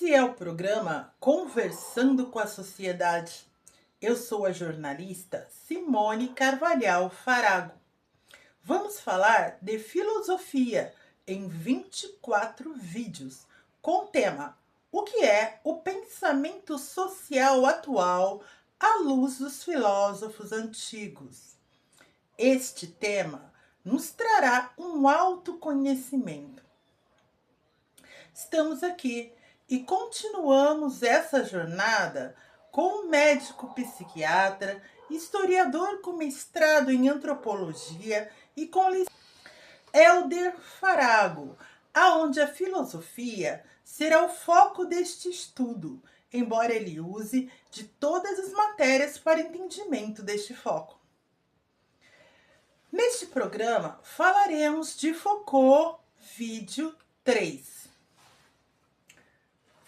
Esse é o programa Conversando com a Sociedade. Eu sou a jornalista Simone Carvalhal Farago. Vamos falar de filosofia em 24 vídeos, com o tema: o que é o pensamento social atual à luz dos filósofos antigos? Este tema nos trará um autoconhecimento. Estamos aqui e continuamos essa jornada com um médico psiquiatra, historiador com mestrado em antropologia e com Hélder Farago, aonde a filosofia será o foco deste estudo, embora ele use de todas as matérias para entendimento deste foco. Neste programa falaremos de Foucault, vídeo 3.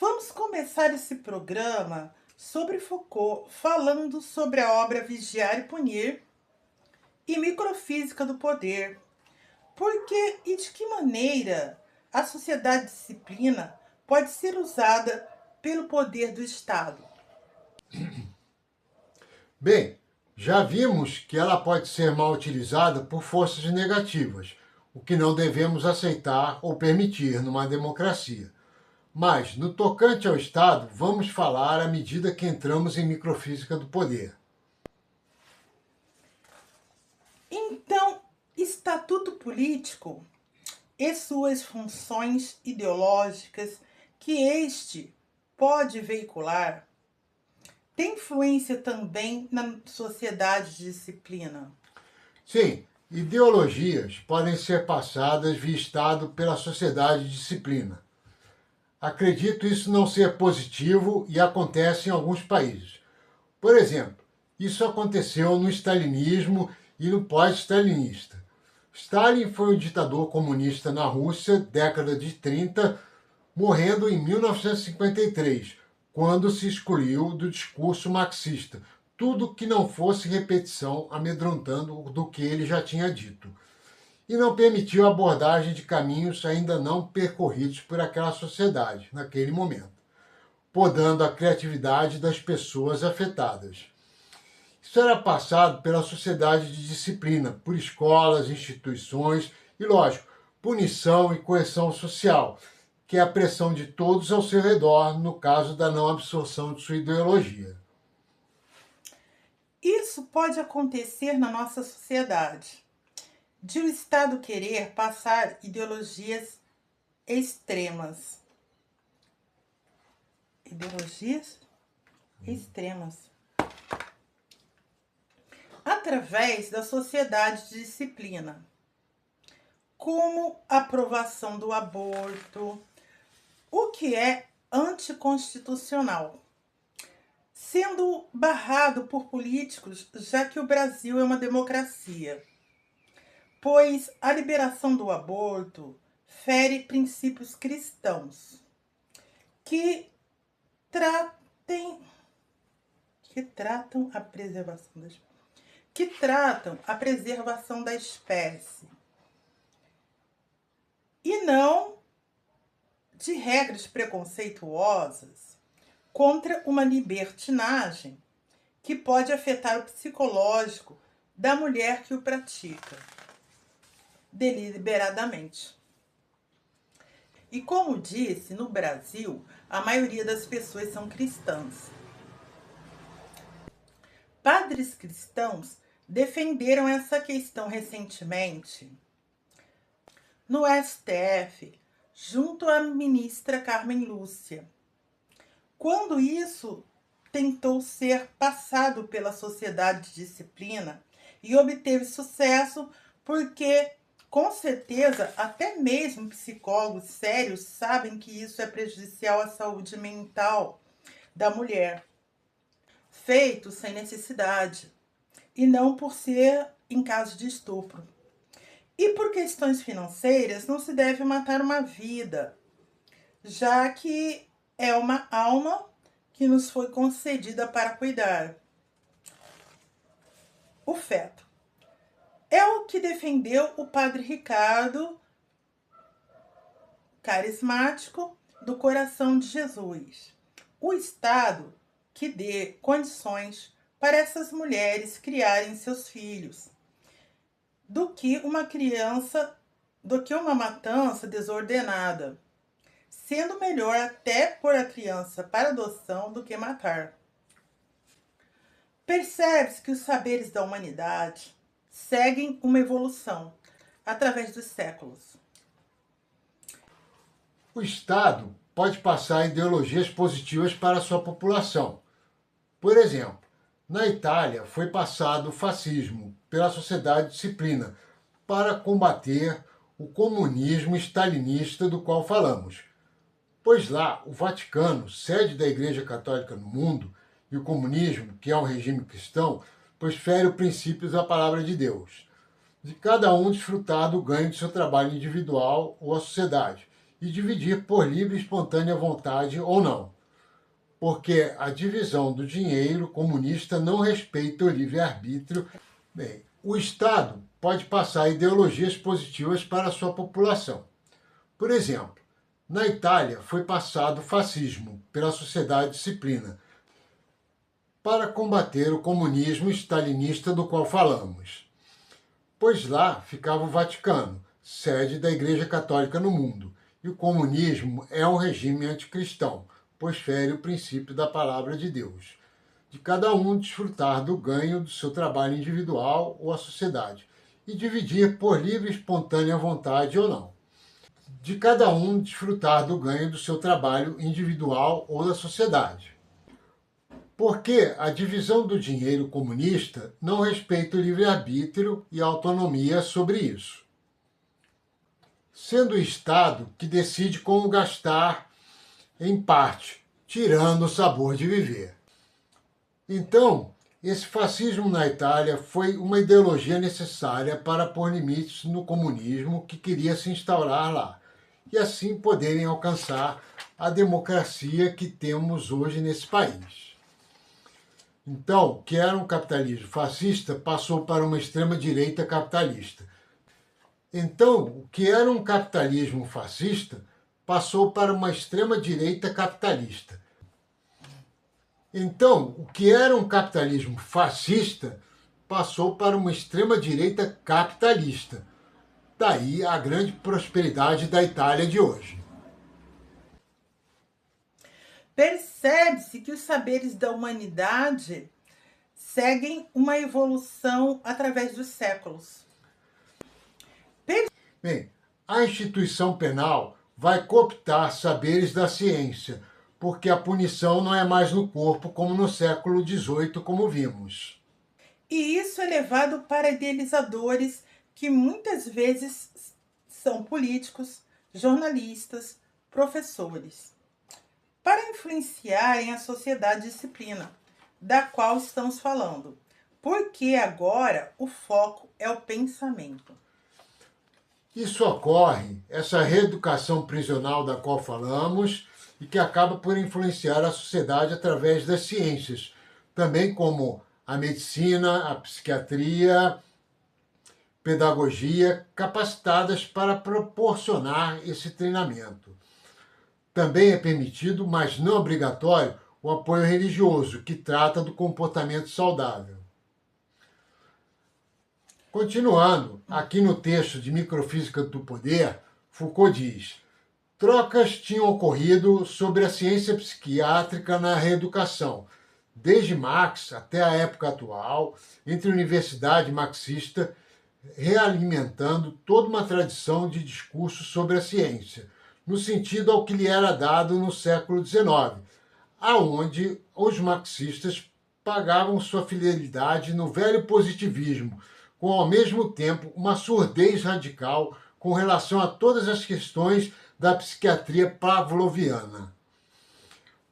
Vamos começar esse programa sobre Foucault, falando sobre a obra Vigiar e Punir e Microfísica do Poder. Por que e de que maneira a sociedade-disciplina pode ser usada pelo poder do Estado? Bem, já vimos que ela pode ser mal utilizada por forças negativas, o que não devemos aceitar ou permitir numa democracia. Mas, no tocante ao Estado, vamos falar à medida que entramos em microfísica do poder. Então, estatuto político e suas funções ideológicas que este pode veicular tem influência também na sociedade de disciplina. Sim, ideologias podem ser passadas via Estado pela sociedade de disciplina. Acredito isso não ser positivo e acontece em alguns países. Por exemplo, isso aconteceu no stalinismo e no pós-stalinista. Stalin foi um ditador comunista na Rússia, década de 30, morrendo em 1953, quando se excluiu do discurso marxista tudo que não fosse repetição amedrontando do que ele já tinha dito, e não permitiu a abordagem de caminhos ainda não percorridos por aquela sociedade naquele momento, podando a criatividade das pessoas afetadas. Isso era passado pela sociedade de disciplina, por escolas, instituições e, lógico, punição e coerção social, que é a pressão de todos ao seu redor no caso da não absorção de sua ideologia. Isso pode acontecer na nossa sociedade, de o Estado querer passar ideologias extremas. Ideologias extremas. Através da sociedade de disciplina, como a aprovação do aborto, o que é anticonstitucional, sendo barrado por políticos, já que o Brasil é uma democracia, pois a liberação do aborto fere princípios cristãos que tratam a preservação da espécie e não de regras preconceituosas contra uma libertinagem que pode afetar o psicológico da mulher que o pratica deliberadamente. E como disse, no Brasil, a maioria das pessoas são cristãs. Padres cristãos defenderam essa questão recentemente no STF, junto à ministra Carmen Lúcia, quando isso tentou ser passado pela sociedade de disciplina e obteve sucesso porque, com certeza, até mesmo psicólogos sérios sabem que isso é prejudicial à saúde mental da mulher, feito sem necessidade e não por ser em caso de estupro. E por questões financeiras não se deve matar uma vida, já que é uma alma que nos foi concedida para cuidar. O feto. É o que defendeu o padre Ricardo, carismático, do coração de Jesus. O Estado que dê condições para essas mulheres criarem seus filhos, do que uma matança desordenada, sendo melhor até pôr a criança para adoção do que matar. Percebe-se que os saberes da humanidade seguem uma evolução através dos séculos. O Estado pode passar ideologias positivas para a sua população. Por exemplo, na Itália foi passado o fascismo pela Sociedade Disciplina para combater o comunismo stalinista do qual falamos. Pois lá, o Vaticano, sede da Igreja Católica no mundo, e o comunismo, que é um regime cristão, pois fere os princípios da palavra de Deus. De cada um desfrutar do ganho de seu trabalho individual ou a sociedade, e dividir por livre e espontânea vontade ou não. Porque a divisão do dinheiro comunista não respeita o livre-arbítrio. Bem, o Estado pode passar ideologias positivas para a sua população. Por exemplo, na Itália foi passado o fascismo pela Sociedade Disciplina para combater o comunismo stalinista do qual falamos. Pois lá ficava o Vaticano, sede da Igreja Católica no mundo, e o comunismo é um regime anticristão, pois fere o princípio da palavra de Deus. De cada um desfrutar do ganho do seu trabalho individual ou a sociedade, e dividir por livre e espontânea vontade ou não. De cada um desfrutar do ganho do seu trabalho individual ou da sociedade. Porque a divisão do dinheiro comunista não respeita o livre-arbítrio e a autonomia sobre isso. Sendo o Estado que decide como gastar, em parte, tirando o sabor de viver. Então, esse fascismo na Itália foi uma ideologia necessária para pôr limites no comunismo que queria se instaurar lá, e assim poderem alcançar a democracia que temos hoje nesse país. Então, o que era um capitalismo fascista passou para uma extrema-direita capitalista. Então, o que era um capitalismo fascista passou para uma extrema-direita capitalista. Então, o que era um capitalismo fascista passou para uma extrema-direita capitalista. Daí a grande prosperidade da Itália de hoje. Percebe-se que os saberes da humanidade seguem uma evolução através dos séculos. Bem, a instituição penal vai cooptar saberes da ciência, porque a punição não é mais no corpo como no século XVIII, como vimos. E isso é levado para idealizadores que muitas vezes são políticos, jornalistas, professores, para influenciarem a sociedade disciplina, da qual estamos falando, porque agora o foco é o pensamento. Isso ocorre, essa reeducação prisional da qual falamos, e que acaba por influenciar a sociedade através das ciências, também como a medicina, a psiquiatria, pedagogia, capacitadas para proporcionar esse treinamento. Também é permitido, mas não obrigatório, o apoio religioso, que trata do comportamento saudável. Continuando, aqui no texto de Microfísica do Poder, Foucault diz: trocas tinham ocorrido sobre a ciência psiquiátrica na reeducação, desde Marx até a época atual, entre a universidade marxista, realimentando toda uma tradição de discurso sobre a ciência, no sentido ao que lhe era dado no século XIX, aonde os marxistas pagavam sua fidelidade no velho positivismo, com ao mesmo tempo uma surdez radical com relação a todas as questões da psiquiatria pavloviana.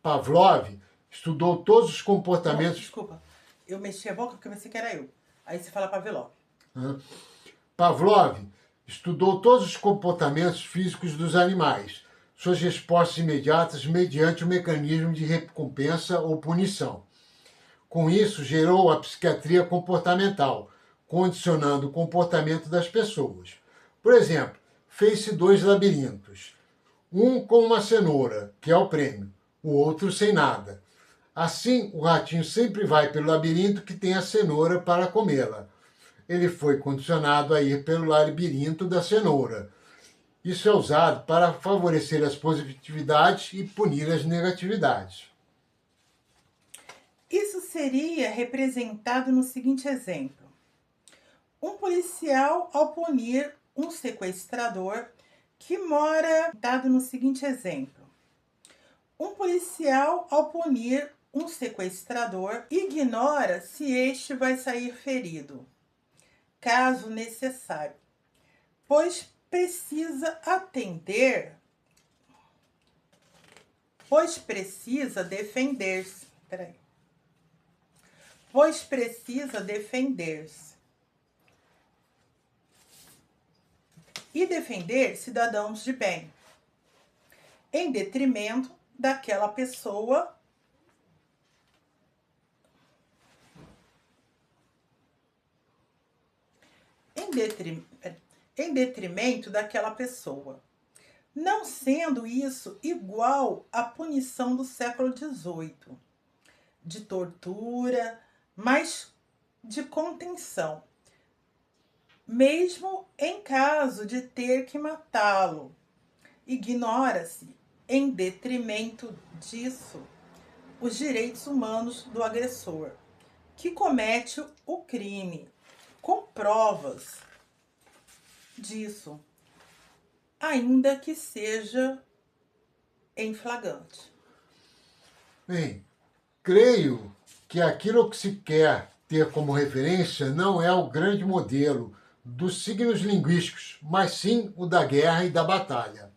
Pavlov estudou todos os comportamentos... Não, desculpa, eu mexi a boca porque eu pensei que era eu. Aí você fala Pavlov. Pavlov estudou todos os comportamentos físicos dos animais, suas respostas imediatas mediante o mecanismo de recompensa ou punição. Com isso, gerou a psiquiatria comportamental, condicionando o comportamento das pessoas. Por exemplo, fez-se 2 labirintos. um com uma cenoura, que é o prêmio, o outro sem nada. Assim, o ratinho sempre vai pelo labirinto que tem a cenoura para comê-la. Ele foi condicionado a ir pelo labirinto da cenoura. Isso é usado para favorecer as positividades e punir as negatividades. Isso seria representado no seguinte exemplo: um policial, ao punir um sequestrador que mora, dado no seguinte exemplo: um policial, ao punir um sequestrador, ignora se este vai sair ferido, caso necessário, pois precisa atender, pois precisa defender-se. Pois precisa defender-se e defender cidadãos de bem, em detrimento daquela pessoa em detrimento daquela pessoa, não sendo isso igual à punição do século XVIII, de tortura, mas de contenção, mesmo em caso de ter que matá-lo. Ignora-se, em detrimento disso, os direitos humanos do agressor, que comete o crime, com provas disso, ainda que seja em flagrante. Bem, creio que aquilo que se quer ter como referência não é o grande modelo dos signos linguísticos, mas sim o da guerra e da batalha.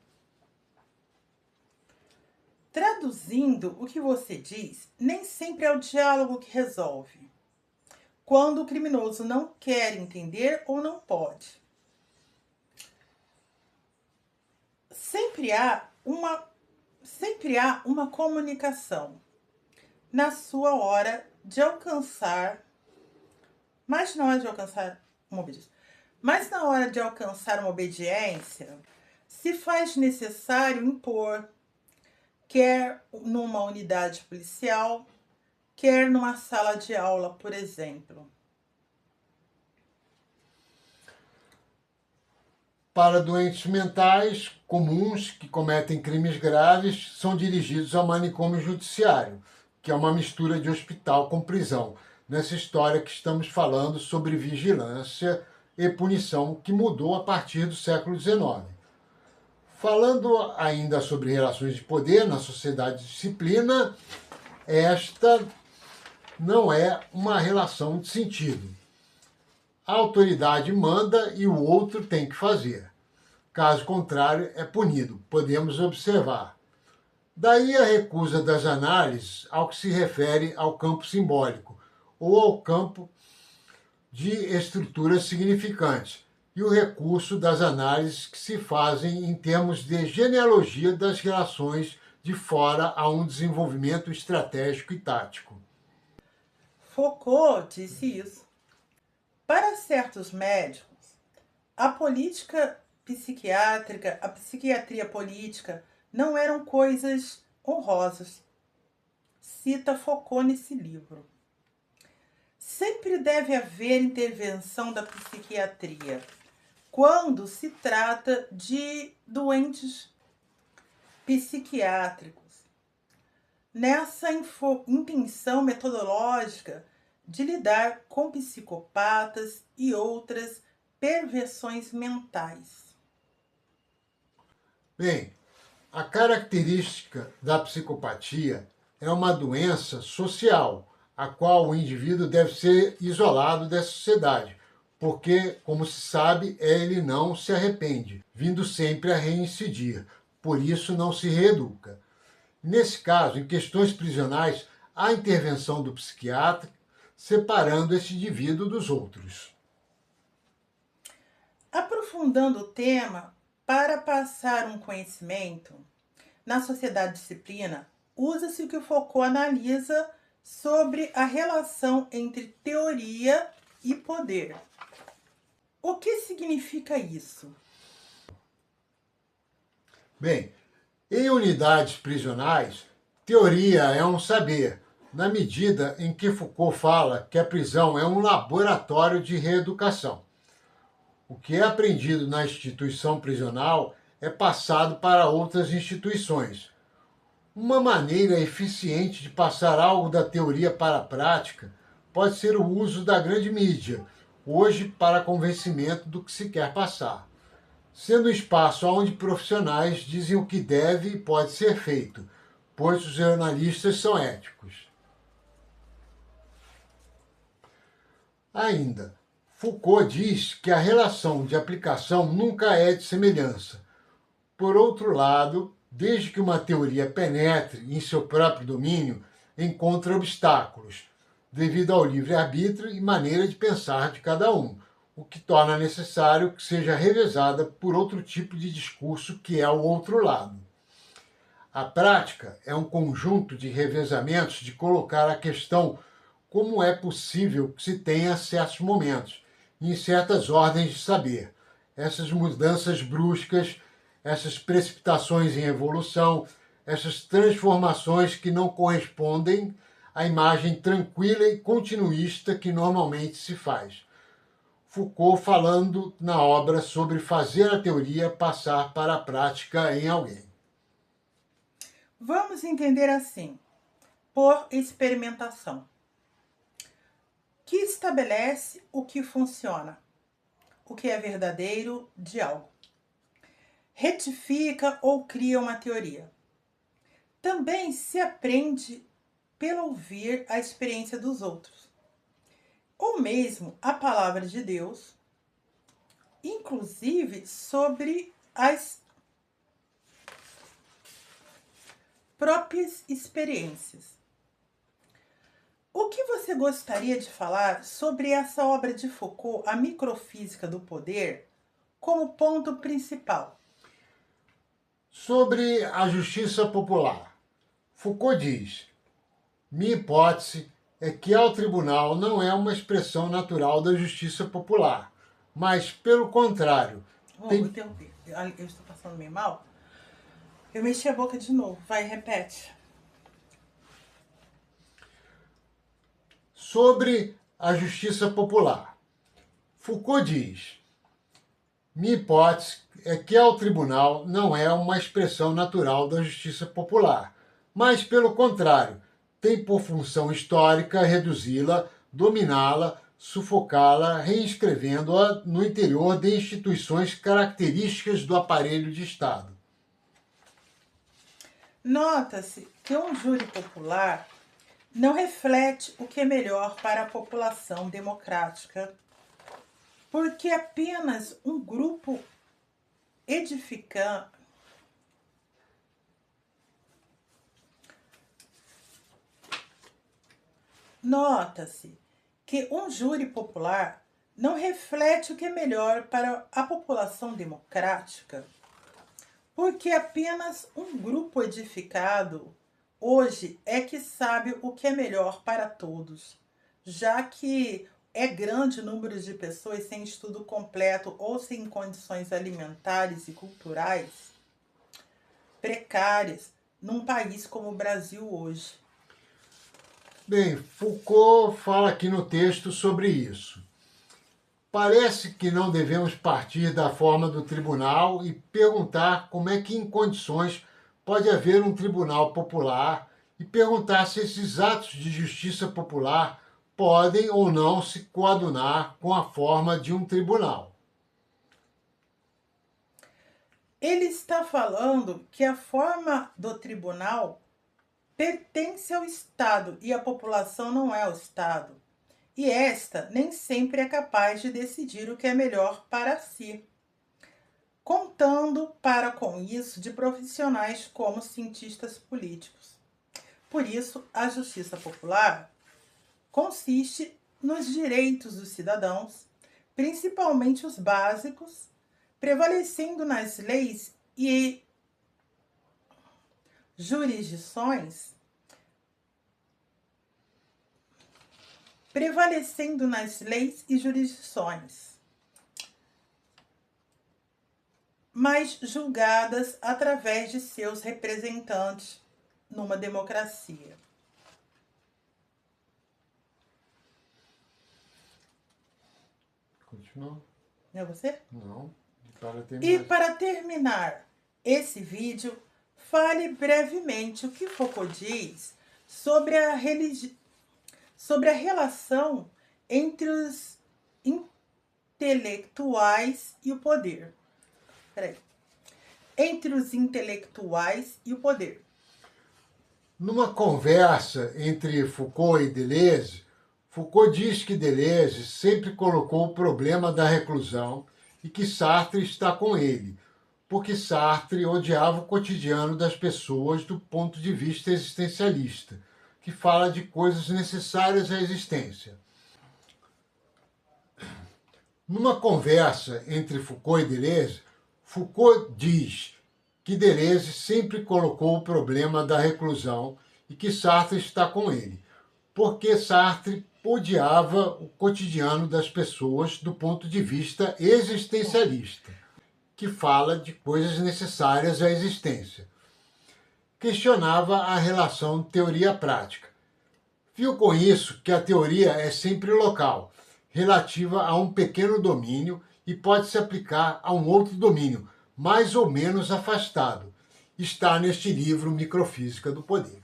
Traduzindo o que você diz, nem sempre é o diálogo que resolve, quando o criminoso não quer entender ou não pode. Sempre há uma comunicação na sua hora de alcançar, mas na hora de alcançar uma obediência. Mas na hora de alcançar uma obediência, se faz necessário impor, quer numa unidade policial, quer numa sala de aula, por exemplo. Para doentes mentais comuns que cometem crimes graves, são dirigidos ao manicômio judiciário, que é uma mistura de hospital com prisão, nessa história que estamos falando sobre vigilância e punição, que mudou a partir do século XIX. Falando ainda sobre relações de poder na sociedade de disciplina, esta não é uma relação de sentido. A autoridade manda e o outro tem que fazer. Caso contrário, é punido. Podemos observar. Daí a recusa das análises ao que se refere ao campo simbólico ou ao campo de estruturas significantes e o recurso das análises que se fazem em termos de genealogia das relações de fora a um desenvolvimento estratégico e tático. Foucault disse isso. Para certos médicos, a política psiquiátrica, a psiquiatria política não eram coisas honrosas. Cita Foucault nesse livro. Sempre deve haver intervenção da psiquiatria quando se trata de doentes psiquiátricos, nessa intenção metodológica de lidar com psicopatas e outras perversões mentais. Bem, a característica da psicopatia é uma doença social, a qual o indivíduo deve ser isolado da sociedade, porque, como se sabe, ele não se arrepende, vindo sempre a reincidir, por isso não se reeduca. Nesse caso, em questões prisionais, há intervenção do psiquiatra separando esse indivíduo dos outros. Aprofundando o tema, para passar um conhecimento, na sociedade disciplina, usa-se o que Foucault analisa sobre a relação entre teoria e poder. O que significa isso? Bem, Em unidades prisionais, teoria é um saber, na medida em que Foucault fala que a prisão é um laboratório de reeducação. O que é aprendido na instituição prisional é passado para outras instituições. Uma maneira eficiente de passar algo da teoria para a prática pode ser o uso da grande mídia, hoje para convencimento do que se quer passar, sendo um espaço onde profissionais dizem o que deve e pode ser feito, pois os jornalistas são éticos. Ainda, Foucault diz que a relação de aplicação nunca é de semelhança. Por outro lado, desde que uma teoria penetre em seu próprio domínio, encontra obstáculos, devido ao livre-arbítrio e maneira de pensar de cada um, o que torna necessário que seja revezada por outro tipo de discurso que é o outro lado. A prática é um conjunto de revezamentos de colocar a questão como é possível que se tenha certos momentos, em certas ordens de saber, essas mudanças bruscas, essas precipitações em evolução, essas transformações que não correspondem à imagem tranquila e continuista que normalmente se faz. Foucault falando na obra sobre fazer a teoria passar para a prática em alguém. Vamos entender assim, por experimentação, que estabelece o que funciona, o que é verdadeiro de algo. Retifica ou cria uma teoria. Também se aprende pelo ouvir a experiência dos outros, ou mesmo a palavra de Deus, inclusive sobre as próprias experiências. O que você gostaria de falar sobre essa obra de Foucault, A Microfísica do Poder, como ponto principal? Sobre a justiça popular, Foucault diz: minha hipótese é que ao tribunal não é uma expressão natural da justiça popular, mas, pelo contrário, Vou interromper. Eu estou passando meio mal. Eu mexi a boca de novo. Vai, repete. Sobre a justiça popular, Foucault diz: minha hipótese é que ao tribunal não é uma expressão natural da justiça popular, mas, pelo contrário, tem por função histórica reduzi-la, dominá-la, sufocá-la, reinscrevendo-a no interior de instituições características do aparelho de Estado. Nota-se que um júri popular não reflete o que é melhor para a população democrática, porque apenas um grupo edificante Nota-se que um júri popular não reflete o que é melhor para a população democrática, porque apenas um grupo edificado hoje é que sabe o que é melhor para todos, já que é grande o número de pessoas sem estudo completo ou sem condições alimentares e culturais precárias num país como o Brasil hoje. Bem, Foucault fala aqui no texto sobre isso. Parece que não devemos partir da forma do tribunal e perguntar como é que, em condições, pode haver um tribunal popular e perguntar se esses atos de justiça popular podem ou não se coadunar com a forma de um tribunal. Ele está falando que a forma do tribunal pertence ao Estado e a população não é o Estado. E esta nem sempre é capaz de decidir o que é melhor para si, contando para com isso de profissionais como cientistas políticos. Por isso, a justiça popular consiste nos direitos dos cidadãos, principalmente os básicos, prevalecendo nas leis e jurisdições prevalecendo nas leis e jurisdições. mas julgadas através de seus representantes numa democracia. Continua? Não é você? Não. E para terminar esse vídeo, fale brevemente o que Foucault diz sobre a relação entre os intelectuais e o poder. Entre os intelectuais e o poder. Numa conversa entre Foucault e Deleuze, Foucault diz que Deleuze sempre colocou o problema da reclusão e que Sartre está com ele, porque Sartre odiava o cotidiano das pessoas do ponto de vista existencialista, que fala de coisas necessárias à existência. Numa conversa entre Foucault e Deleuze, Foucault diz que Deleuze sempre colocou o problema da reclusão e que Sartre está com ele, porque Sartre odiava o cotidiano das pessoas do ponto de vista existencialista, que fala de coisas necessárias à existência. Questionava a relação teoria-prática. Viu com isso que a teoria é sempre local, relativa a um pequeno domínio e pode se aplicar a um outro domínio, mais ou menos afastado. Está neste livro Microfísica do Poder.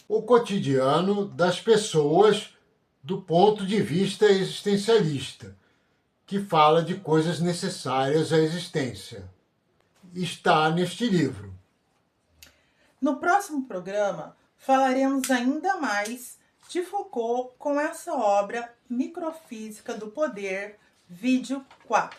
O cotidiano das pessoas do ponto de vista existencialista, que fala de coisas necessárias à existência. Está neste livro. No próximo programa, falaremos ainda mais de Foucault com essa obra Microfísica do Poder, vídeo 4.